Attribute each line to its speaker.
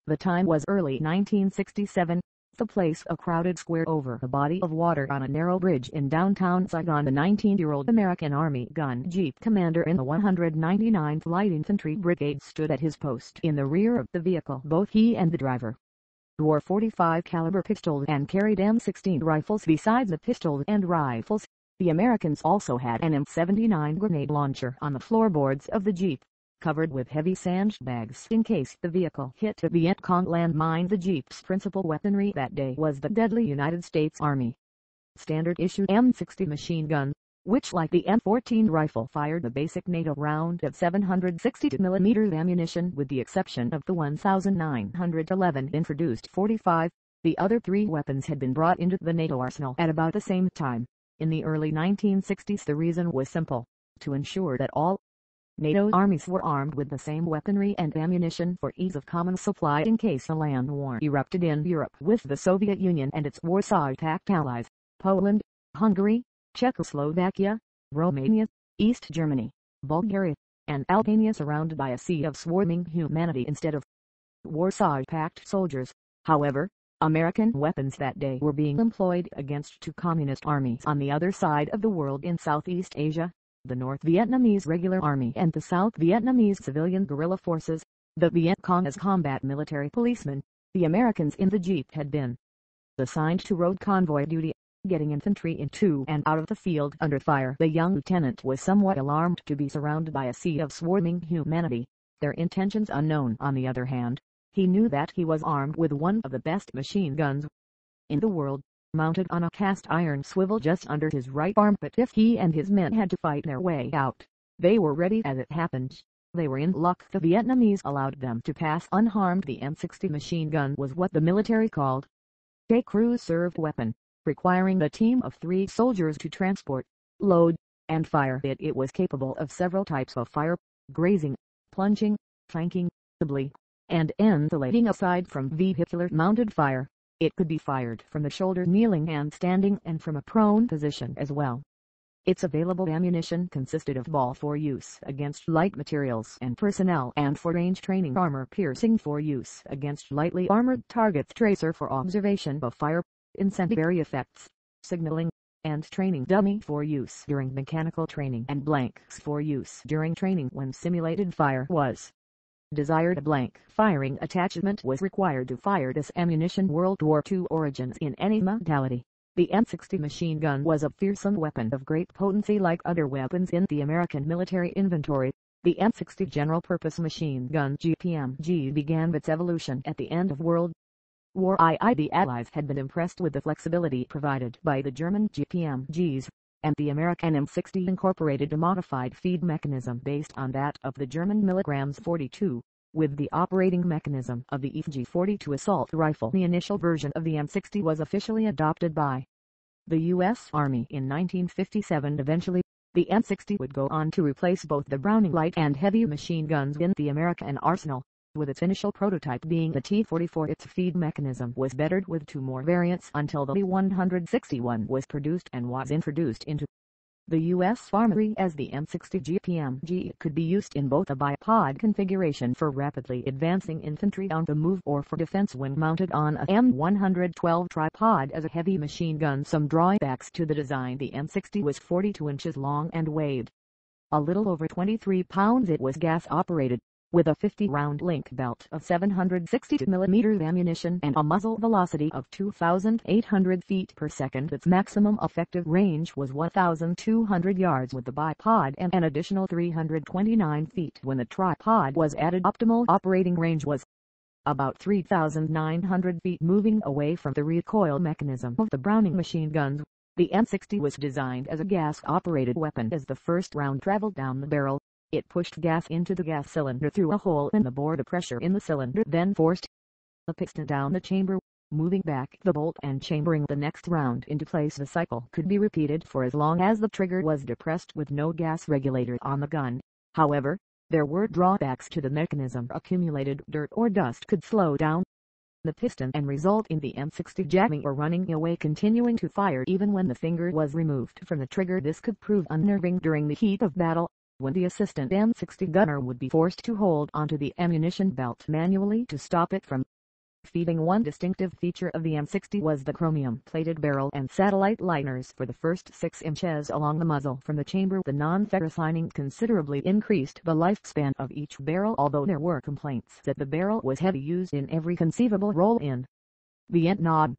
Speaker 1: The time was early 1967. The place a crowded square over a body of water on a narrow bridge in downtown Saigon. The 19-year-old American Army gun jeep commander in the 199th Light Infantry Brigade stood at his post in the rear of the vehicle. Both he and the driver wore .45 caliber pistols and carried M-16 rifles besides the pistols and rifles. The Americans also had an M-79 grenade launcher on the floorboards of the jeep, covered with heavy sandbags in case the vehicle hit a Vietcong landmine. The jeep's principal weaponry that day was the deadly United States Army standard issue M-60 machine gun, which like the M14 rifle fired the basic NATO round of 762mm ammunition with the exception of the 1911 introduced .45. The other three weapons had been brought into the NATO arsenal at about the same time. In the early 1960s the reason was simple: to ensure that all NATO armies were armed with the same weaponry and ammunition for ease of common supply in case a land war erupted in Europe with the Soviet Union and its Warsaw Pact allies, Poland, Hungary, Czechoslovakia, Romania, East Germany, Bulgaria, and Albania surrounded by a sea of swarming humanity instead of Warsaw Pact soldiers. However, American weapons that day were being employed against two communist armies on the other side of the world in Southeast Asia: the North Vietnamese Regular Army and the South Vietnamese Civilian Guerrilla Forces, the Vietcong as combat military policemen. The Americans in the jeep had been assigned to road convoy duty, getting infantry into and out of the field under fire. The young lieutenant was somewhat alarmed to be surrounded by a sea of swarming humanity, their intentions unknown. On the other hand, he knew that he was armed with one of the best machine guns in the world, mounted on a cast iron swivel just under his right armpit. If he and his men had to fight their way out, they were ready. As it happened, they were in luck. The Vietnamese allowed them to pass unharmed. The M-60 machine gun was what the military called a crew-served weapon, requiring a team of 3 soldiers to transport, load, and fire it. It was capable of several types of fire: grazing, plunging, flanking, doubly, and enfilading. Aside from vehicular mounted fire, it could be fired from the shoulder, kneeling and standing, and from a prone position as well. Its available ammunition consisted of ball for use against light materials and personnel, and for range training armor piercing for use against lightly armored targets, tracer for observation of fire, incendiary effects, signaling, and training dummy for use during mechanical training, and blanks for use during training when simulated fire was desired. A blank firing attachment was required to fire this ammunition. World War II origins in any modality. The M-60 machine gun was a fearsome weapon of great potency. Like other weapons in the American military inventory, the M-60 General Purpose Machine Gun (GPMG) began its evolution at the end of World War II. The Allies had been impressed with the flexibility provided by the German GPMGs, and the American M-60 incorporated a modified feed mechanism based on that of the German milligrams 42, with the operating mechanism of the EFG-42 assault rifle. The initial version of the M-60 was officially adopted by the U.S. Army in 1957. Eventually, the M-60 would go on to replace both the Browning light and heavy machine guns in the American arsenal, with its initial prototype being the T-44. Its feed mechanism was bettered with 2 more variants until the T-161 was produced and was introduced into the U.S. Armory as the M-60 GPMG. It could be used in both a bipod configuration for rapidly advancing infantry on the move or for defense when mounted on a M112 tripod as a heavy machine gun. Some drawbacks to the design: the M-60 was 42 inches long and weighed a little over 23 pounds. It was gas operated, with a 50-round link belt of 762mm ammunition and a muzzle velocity of 2,800 feet per second. Its maximum effective range was 1,200 yards with the bipod and an additional 329 feet when the tripod was added. Optimal operating range was about 3,900 feet. Moving away from the recoil mechanism of the Browning machine guns, the M-60 was designed as a gas-operated weapon. As the first round traveled down the barrel, it pushed gas into the gas cylinder through a hole in the bore. The pressure in the cylinder then forced the piston down the chamber, moving back the bolt and chambering the next round into place. The cycle could be repeated for as long as the trigger was depressed with no gas regulator on the gun. However, there were drawbacks to the mechanism. Accumulated dirt or dust could slow down the piston and result in the M-60 jamming or running away, continuing to fire even when the finger was removed from the trigger. This could prove unnerving during the heat of battle, when the assistant M-60 gunner would be forced to hold onto the ammunition belt manually to stop it from feeding. One distinctive feature of the M-60 was the chromium-plated barrel and satellite liners for the first 6 inches along the muzzle from the chamber. The non-ferrous lining considerably increased the lifespan of each barrel, although there were complaints that the barrel was heavy, used in every conceivable role in Vietnam.